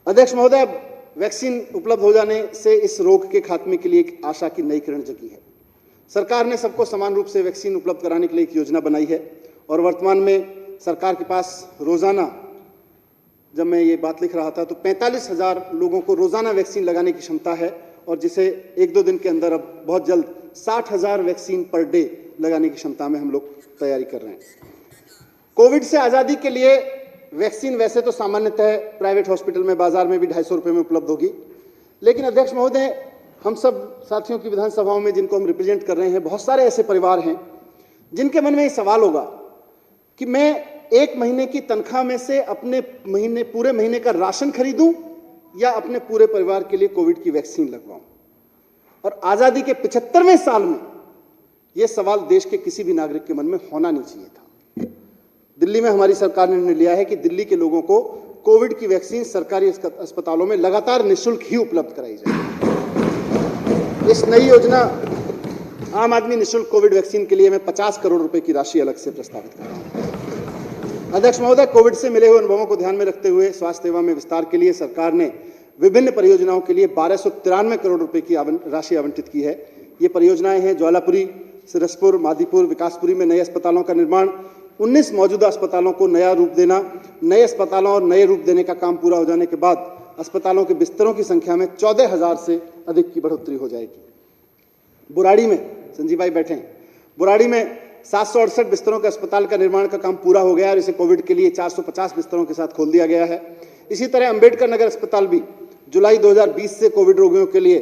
अध्यक्ष महोदय, वैक्सीन उपलब्ध हो जाने से इस रोग के खात्मे के लिए एक आशा की नई किरण जगी है। सरकार ने सबको समान रूप से वैक्सीन उपलब्ध कराने के लिए एक योजना बनाई है, और वर्तमान में सरकार के पास रोजाना, जब मैं ये बात लिख रहा था तो 45,000 लोगों को रोजाना वैक्सीन लगाने की क्षमता है, और जिसे 1-2 दिन के अंदर अब बहुत जल्द 60,000 वैक्सीन पर डे लगाने की क्षमता में हम लोग तैयारी कर रहे हैं। कोविड से आज़ादी के लिए वैक्सीन वैसे तो सामान्यतः प्राइवेट हॉस्पिटल में, बाजार में भी 250 रुपये में उपलब्ध होगी, लेकिन अध्यक्ष महोदय, हम सब साथियों की विधानसभाओं में जिनको हम रिप्रेजेंट कर रहे हैं, बहुत सारे ऐसे परिवार हैं जिनके मन में ये सवाल होगा कि मैं 1 महीने की तनख्वाह में से अपने पूरे महीने का राशन खरीदूं या अपने पूरे परिवार के लिए कोविड की वैक्सीन लगवाऊं। और आजादी के 75वें साल में यह सवाल देश के किसी भी नागरिक के मन में होना नहीं चाहिए था। दिल्ली में हमारी सरकार ने निर्णय लिया है कि दिल्ली के लोगों को कोविड की वैक्सीन सरकारी अस्पतालों में लगातार निःशुल्क ही उपलब्ध कराई जाए। इस नई योजना आम आदमी निःशुल्क कोविड वैक्सीन के लिए मैं 50 करोड़ रुपए की राशि अलग से प्रस्तावित कर रहा हूं। अध्यक्ष महोदय, कोविड से मिले हुए अनुभवों को ध्यान में रखते हुए स्वास्थ्य सेवा में विस्तार के लिए सरकार ने विभिन्न परियोजनाओं के लिए 1293 करोड़ रुपए की राशि आवंटित की है। ये परियोजनाएं हैं ज्वालापुरी, सिरसपुर, मादीपुर, विकासपुरी में नए अस्पतालों का निर्माण, 19 मौजूदा अस्पतालों को नया रूप देना, नए अस्पतालों और नए रूप देने का काम पूरा हो जाने के बाद अस्पतालों के बिस्तरों की संख्या में 14,000 से अधिक की बढ़ोतरी हो जाएगी। बुराड़ी में, संजीव भाई बैठे हैं, बुराड़ी में 768 बिस्तरों के अस्पताल का निर्माण का काम पूरा हो गया और इसे कोविड के लिए 450 बिस्तरों के साथ खोल दिया गया है। इसी तरह अंबेडकर नगर अस्पताल भी जुलाई 2020 से कोविड रोगियों के लिए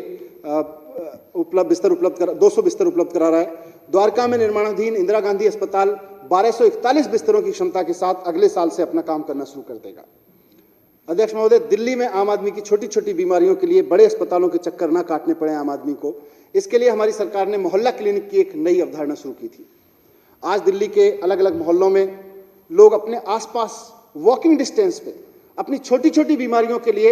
200 बिस्तर उपलब्ध करा रहा है। द्वारका में निर्माणाधीन इंदिरा गांधी अस्पताल 1241 बिस्तरों की क्षमता के साथ अगले साल से अपना काम करना शुरू कर देगा। अध्यक्ष महोदय, दिल्ली में आम आदमी की छोटी छोटी बीमारियों के लिए बड़े अस्पतालों के चक्कर न काटने पड़े आम आदमी को, इसके लिए हमारी सरकार ने मोहल्ला क्लिनिक की एक नई अवधारणा शुरू की थी। आज दिल्ली के अलग अलग मोहल्लों में लोग अपने आसपास वॉकिंग डिस्टेंस पे अपनी छोटी छोटी बीमारियों के लिए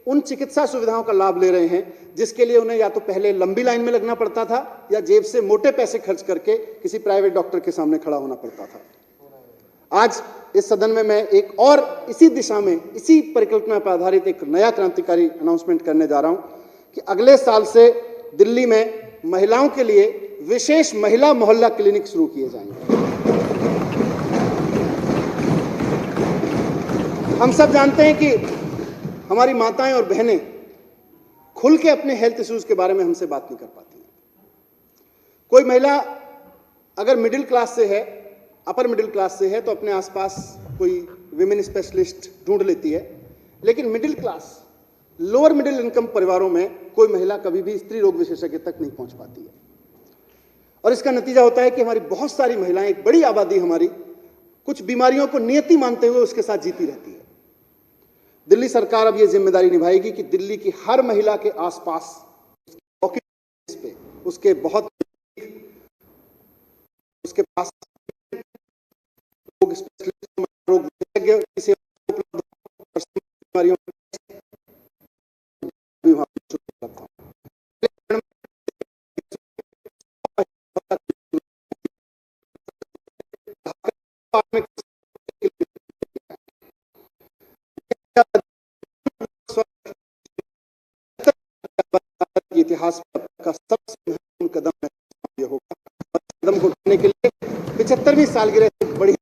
उन चिकित्सा सुविधाओं का लाभ ले रहे हैं जिसके लिए उन्हें या तो पहले लंबी लाइन में लगना पड़ता था या जेब से मोटे पैसे खर्च करके किसी प्राइवेट डॉक्टर के सामने खड़ा होना पड़ता था। आज इस सदन में मैं एक और इसी दिशा में, इसी परिकल्पना पर आधारित एक नया क्रांतिकारी अनाउंसमेंट करने जा रहा हूं कि अगले साल से दिल्ली में महिलाओं के लिए विशेष महिला मोहल्ला क्लिनिक शुरू किए जाएंगे। हम सब जानते हैं कि हमारी माताएं और बहनें खुल के अपने हेल्थ इश्यूज के बारे में हमसे बात नहीं कर पाती हैं। कोई महिला अगर मिडिल क्लास से है, अपर मिडिल क्लास से है, तो अपने आसपास कोई विमेन स्पेशलिस्ट ढूंढ लेती है, लेकिन middle class, lower middle income परिवारों में कोई महिला कभी भी स्त्री रोग विशेषज्ञ तक नहीं पहुंच पाती है। और इसका नतीजा होता है कि हमारी बहुत सारी महिलाएं, एक बड़ी आबादी हमारी, कुछ बीमारियों को नियति मानते हुए उसके साथ जीती रहती है। दिल्ली सरकार अब यह जिम्मेदारी निभाएगी कि दिल्ली की हर महिला के आसपास पे उसके बहुत उसके पास रोग स्पेशलिस्ट, रोग विशेषज्ञ की सेवा उपलब्ध बीमारियों इतिहास का सबसे महत्वपूर्ण कदम यह होगा। कदम को उठाने के लिए 75वीं सालगिरह बड़ी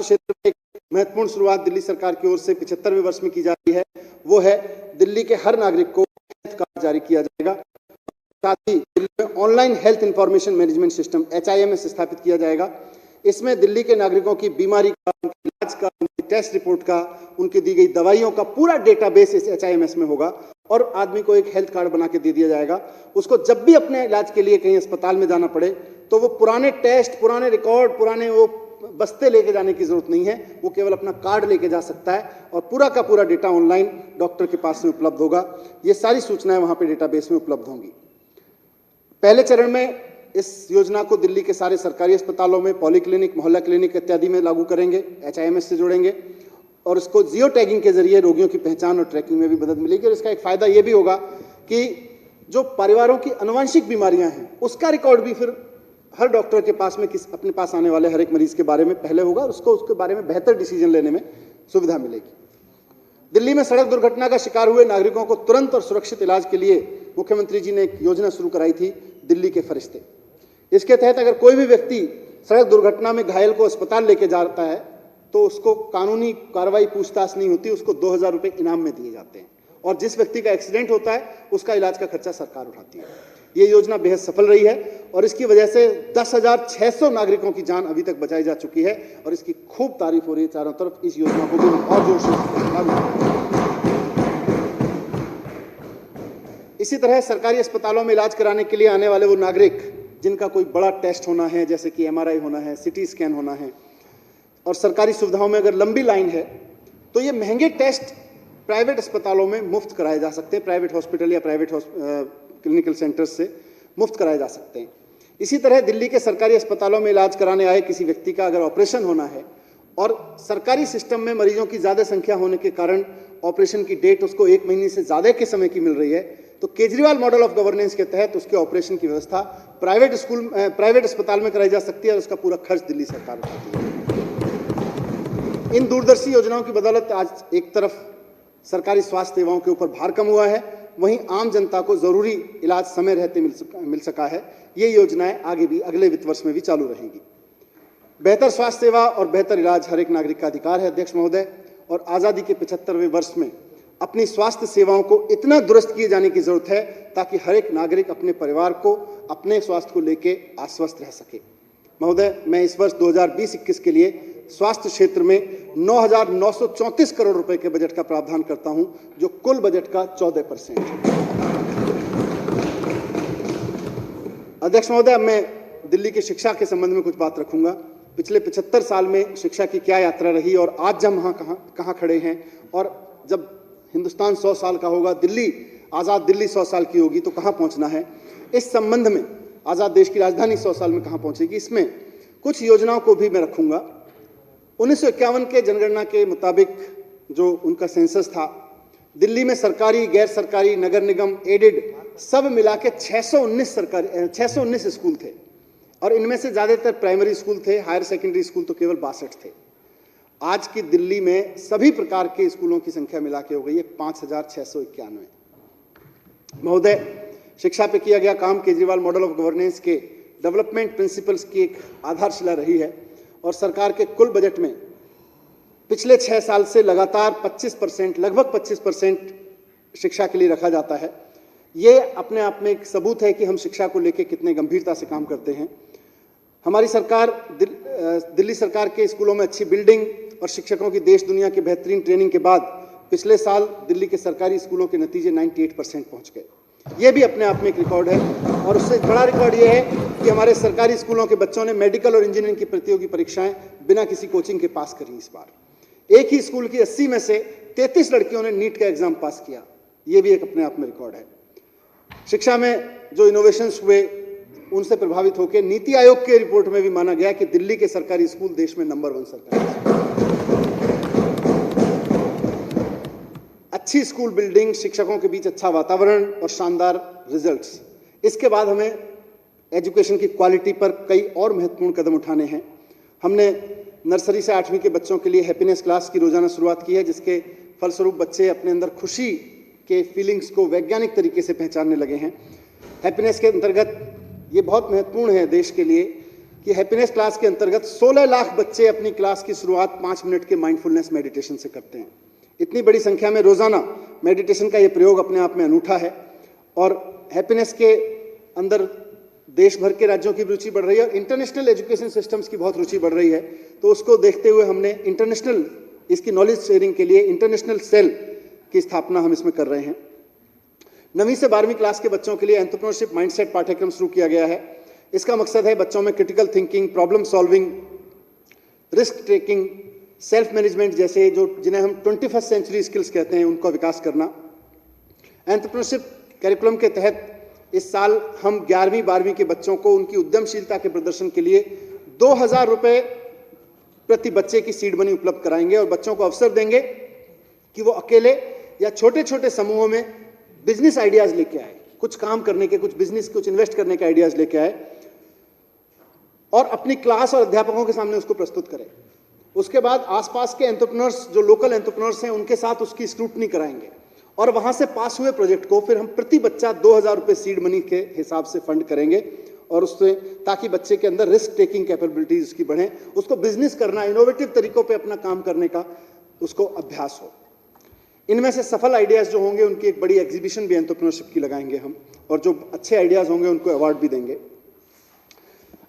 क्षेत्र में एक महत्वपूर्ण शुरुआत दिल्ली सरकार की ओर से 75वें वर्ष में की जा रही है। वो है दिल्ली के हर नागरिक को हेल्थ कार्ड जारी किया जाएगा। साथ ही दिल्ली में online health information management system HIMS स्थापित किया जाएगा। इसमें दिल्ली के नागरिकों की बीमारी का, उनके इलाज का, उनकी टेस्ट रिपोर्ट का, उनकी दी गई दवाइयों का पूरा डेटाबेस इस HIMS में होगा और आदमी को एक हेल्थ कार्ड बना के दे दिया जाएगा। उसको जब भी अपने इलाज के लिए कहीं अस्पताल में जाना पड़े तो वो पुराने टेस्ट, पुराने रिकॉर्ड, पुराने वो बस्ते लेके जाने की जरूरत नहीं है। वो केवल अपना कार्ड लेके जा सकता है और पूरा का पूरा डेटा ऑनलाइन डॉक्टर के पास में उपलब्ध होगा। ये सारी सूचनाएं वहां पे डेटाबेस में उपलब्ध होंगी। पहले चरण में इस योजना को दिल्ली के सारे सरकारी अस्पतालों में, पॉलीक्लिनिक, मोहल्ला क्लिनिक इत्यादि में लागू करेंगे, HIMS से जोड़ेंगे और इसको जियो टैगिंग के जरिए रोगियों की पहचान और ट्रैकिंग में भी मदद मिलेगी। और इसका एक फायदा यह भी होगा कि जो परिवारों की आनुवंशिक बीमारियां हैं उसका रिकॉर्ड भी फिर हर डॉक्टर के पास में अपने पास आने वाले हर एक मरीज के बारे में पहले होगा और उसके बारे में बेहतर डिसीजन लेने में सुविधा मिलेगी। दिल्ली में सड़क दुर्घटना का शिकार हुए नागरिकों को तुरंत और सुरक्षित इलाज के लिए मुख्यमंत्री जी ने एक योजना शुरू कराई थी, दिल्ली के फरिश्ते। इसके तहत अगर कोई भी व्यक्ति सड़क दुर्घटना में घायल को अस्पताल लेके जाता है तो उसको कानूनी कार्रवाई, पूछताछ नहीं होती, उसको 2000 रुपये इनाम में दिए जाते हैं और जिस व्यक्ति का एक्सीडेंट होता है उसका इलाज का खर्चा सरकार उठाती है। ये योजना बेहद सफल रही है और इसकी वजह से 10,600 नागरिकों की जान अभी तक बचाई जा चुकी है और इसकी खूब तारीफ हो रही है चारों तरफ। इस योजना को भी और जोर से इसी तरह सरकारी अस्पतालों में इलाज कराने के लिए आने वाले वो नागरिक जिनका कोई बड़ा टेस्ट होना है, जैसे कि MRI होना है, CT स्कैन होना है, और सरकारी सुविधाओं में अगर लंबी लाइन है तो ये महंगे टेस्ट प्राइवेट अस्पतालों में मुफ्त कराए जा सकते हैं, प्राइवेट हॉस्पिटल या प्राइवेट क्लिनिकल सेंटर्स से मुफ्त कराए जा सकते हैं। इसी तरह दिल्ली के सरकारी अस्पतालों में इलाज कराने आए किसी व्यक्ति का अगर ऑपरेशन होना है और सरकारी सिस्टम में मरीजों की ज़्यादा संख्या होने के कारण ऑपरेशन की डेट उसको 1 महीने से ज़्यादा के समय की मिल रही है, तो केजरीवाल मॉडल ऑफ गवर्नेंस के तहत उसके ऑपरेशन की व्यवस्था प्राइवेट अस्पताल में कराई जा सकती है और उसका पूरा खर्च दिल्ली सरकार उठाती है। इन दूरदर्शी योजनाओं की बदौलत आज एक तरफ सरकारी स्वास्थ्य सेवाओं के ऊपर भार कम हुआ है, वहीं आम जनता को जरूरी इलाज समय रहते मिल सका है। ये योजनाएं आगे भी अगले वित्त वर्ष में भी चालू रहेंगी। बेहतर स्वास्थ्य सेवा और बेहतर इलाज हर एक नागरिक का अधिकार है अध्यक्ष महोदय, और आज़ादी के 75वें वर्ष में अपनी स्वास्थ्य सेवाओं को इतना दुरुस्त किए जाने की जरूरत है ताकि हर एक नागरिक अपने परिवार को, अपने स्वास्थ्य को लेकर आश्वस्त रह सके। महोदय, मैं इस वर्ष 2020-21 के लिए स्वास्थ्य क्षेत्र में 9,934 करोड़ रुपए के बजट का प्रावधान करता हूं, जो कुल बजट का 14% है। अध्यक्ष महोदय, मैं दिल्ली की शिक्षा के संबंध में कुछ बात रखूंगा। पिछले 75 साल में शिक्षा की क्या यात्रा रही और आज हम कहाँ खड़े हैं, और जब हिंदुस्तान 100 साल का होगा, आज़ाद दिल्ली 100 साल की होगी, तो कहाँ पहुँचना है। इस संबंध में आज़ाद देश की राजधानी 100 साल में कहाँ पहुँचेगी, इसमें कुछ योजनाओं को भी मैं रखूंगा। 1951 के जनगणना के मुताबिक जो उनका सेंसस था, दिल्ली में सरकारी, गैर सरकारी, नगर निगम, एडेड सब मिला के 619 स्कूल थे और इनमें से ज़्यादातर प्राइमरी स्कूल थे, हायर सेकेंडरी स्कूल तो केवल 62 थे। आज की दिल्ली में सभी प्रकार के स्कूलों की संख्या मिला के हो गई है 5691। महोदय, शिक्षा पे किया गया काम केजरीवाल मॉडल ऑफ गवर्नेंस के डेवलपमेंट प्रिंसिपल्स की एक आधारशिला रही है और सरकार के कुल बजट में पिछले 6 साल से लगातार 25%, लगभग 25% शिक्षा के लिए रखा जाता है। ये अपने आप में एक सबूत है कि हम शिक्षा को लेकर कितने गंभीरता से काम करते हैं। हमारी सरकार दिल्ली सरकार के स्कूलों में अच्छी बिल्डिंग और शिक्षकों की देश दुनिया की बेहतरीन ट्रेनिंग के बाद पिछले साल दिल्ली के सरकारी स्कूलों के नतीजे 98% पहुंच गए। ये भी अपने आप में एक रिकॉर्ड है और उससे बड़ा रिकॉर्ड ये है कि हमारे सरकारी स्कूलों के बच्चों ने मेडिकल और इंजीनियरिंग की प्रतियोगी परीक्षाएं बिना किसी कोचिंग के पास करी। इस बार एक ही स्कूल की 80 में से 33 लड़कियों ने नीट का एग्जाम पास किया। ये भी एक अपने आप में रिकॉर्ड है। शिक्षा में जो इनोवेशंस हुए उनसे प्रभावित होकर नीति आयोग के रिपोर्ट में भी माना गया कि दिल्ली के सरकारी स्कूल देश में नंबर 1 सरकारी स्कूल। अच्छी स्कूल बिल्डिंग, शिक्षकों के बीच अच्छा वातावरण और शानदार रिजल्ट्स। इसके बाद हमें एजुकेशन की क्वालिटी पर कई और महत्वपूर्ण कदम उठाने हैं। हमने नर्सरी से 8वीं के बच्चों के लिए हैप्पीनेस क्लास की रोजाना शुरुआत की है, जिसके फलस्वरूप बच्चे अपने अंदर खुशी के फीलिंग्स को वैज्ञानिक तरीके से पहचानने लगे हैं। हैप्पीनेस के अंतर्गत ये बहुत महत्वपूर्ण है देश के लिए कि हैप्पीनेस क्लास के अंतर्गत 16 लाख बच्चे अपनी क्लास की शुरुआत 5 मिनट के माइंडफुलनेस मेडिटेशन से करते हैं। इतनी बड़ी संख्या में रोजाना मेडिटेशन का ये प्रयोग अपने आप में अनूठा है और हैप्पीनेस के अंदर देश भर के राज्यों की रुचि बढ़ रही है और इंटरनेशनल एजुकेशन सिस्टम्स की बहुत रुचि बढ़ रही है। तो उसको देखते हुए हमने इंटरनेशनल इसकी नॉलेज शेयरिंग के लिए इंटरनेशनल सेल की स्थापना हम इसमें कर रहे हैं। 9वीं से 12वीं क्लास के बच्चों के लिए एंटरप्रेन्योरशिप माइंडसेट पाठ्यक्रम शुरू किया गया है। इसका मकसद है बच्चों में critical thinking, problem solving, risk taking, self management जैसे जो जिन्हें हम 21st सेंचुरी स्किल्स कहते हैं उनका विकास करना। एंटरप्रेन्योरशिप करिकुलम के तहत इस साल हम 11वीं 12वीं के बच्चों को उनकी उद्यमशीलता के प्रदर्शन के लिए 2000 रुपए प्रति बच्चे की सीड मनी उपलब्ध कराएंगे और बच्चों को अवसर देंगे कि वो अकेले या छोटे छोटे समूहों में बिजनेस आइडियाज लेके आए, कुछ काम करने के, कुछ बिजनेस, कुछ इन्वेस्ट करने के आइडियाज लेके आए और अपनी क्लास और अध्यापकों के सामने उसको प्रस्तुत करें। उसके बाद आसपास के एंटरप्रेन्योर्स, जो लोकल एंटरप्रेन्योर्स हैं, उनके साथ उसकी स्क्रूटनी कराएंगे और वहां से पास हुए प्रोजेक्ट को फिर हम प्रति बच्चा 2000 रुपए सीड मनी के हिसाब से फंड करेंगे और उससे ताकि बच्चे के अंदर रिस्क टेकिंग कैपेबिलिटीज उसकी बढ़े, उसको बिजनेस करना, इनोवेटिव तरीकों पे अपना काम करने का उसको अभ्यास हो। इनमें से सफल आइडियाज जो होंगे उनकी एक बड़ी एग्जीबिशन भी एंटरप्रेन्योरशिप की लगाएंगे हम और जो अच्छे आइडियाज होंगे उनको अवार्ड भी देंगे।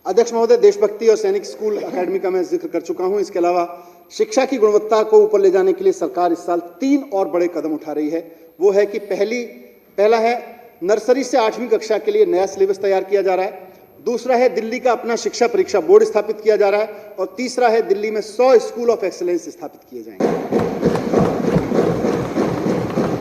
अध्यक्ष महोदय, देशभक्ति और सैनिक स्कूल अकेडमी का मैं जिक्र कर चुका हूं। इसके अलावा शिक्षा की गुणवत्ता को ऊपर ले जाने के लिए सरकार इस साल 3 और बड़े कदम उठा रही है। वो है कि पहला है नर्सरी से 8वीं कक्षा के लिए नया सिलेबस तैयार किया जा रहा है। दूसरा है दिल्ली का अपना शिक्षा परीक्षा बोर्ड स्थापित किया जा रहा है और तीसरा है दिल्ली में 100 स्कूल ऑफ एक्सीलेंस स्थापित किए जाएंगे।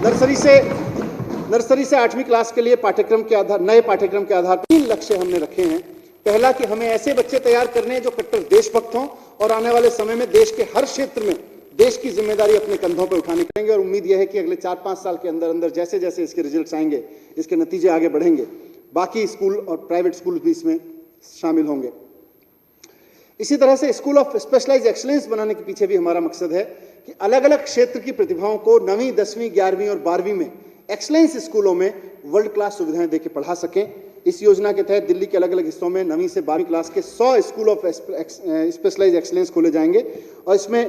नर्सरी से 8वीं क्लास के लिए नए पाठ्यक्रम के आधार पर 3 लक्ष्य हमने रखे हैं। पहला कि हमें ऐसे बच्चे तैयार करने हैं जो कट्टर देशभक्त हों और आने वाले समय में देश के हर क्षेत्र में देश की जिम्मेदारी अपने कंधों पर उठाने करेंगे और उम्मीद यह है कि अगले 4-5 साल के अंदर अंदर जैसे जैसे इसके रिजल्ट्स आएंगे, इसके नतीजे आगे बढ़ेंगे, बाकी स्कूल और प्राइवेट स्कूल भी इसमें शामिल होंगे। इसी तरह से स्कूल ऑफ स्पेशलाइज्ड एक्सीलेंस बनाने के पीछे भी हमारा मकसद है कि अलग अलग क्षेत्र की प्रतिभाओं को 9वीं, 10वीं, 11वीं और 12वीं में एक्सीलेंस स्कूलों में वर्ल्ड क्लास सुविधाएं देकर पढ़ा सकें। इस योजना के तहत दिल्ली के अलग अलग हिस्सों में 9वीं से 12वीं क्लास के 100 स्कूल ऑफ स्पेशलाइज्ड एक्सीलेंस खोले जाएंगे और इसमें